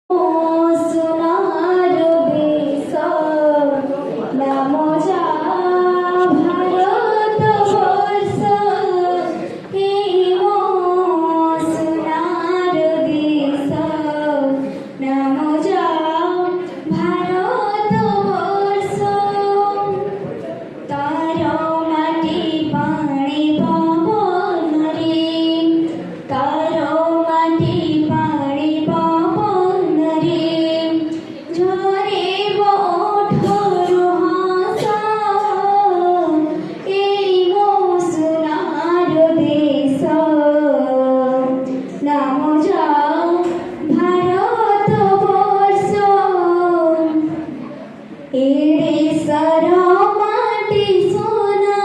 সোনার দেশ নাম যা ভারতবর্ষ, এই সোনার দেশ নাম যা ভারতবর্ষ। তার মাটি পানি পবন রে, তার মাটি পানি পবন রে, ঝরে ওঠর হাসা, এই সোনার দেশ নাম যা ভারতবর্ষ। এ দেশর মাটি সোনা,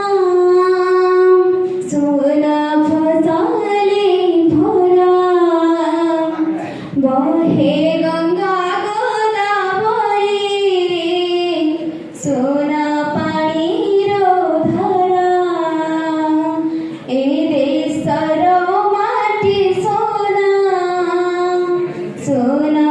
সোনা ফসলে ভরা, বহে গঙ্গা গোদাবরী রে, সোনা পানির ধারা। এ দেশর মাটি সোনা, সোনা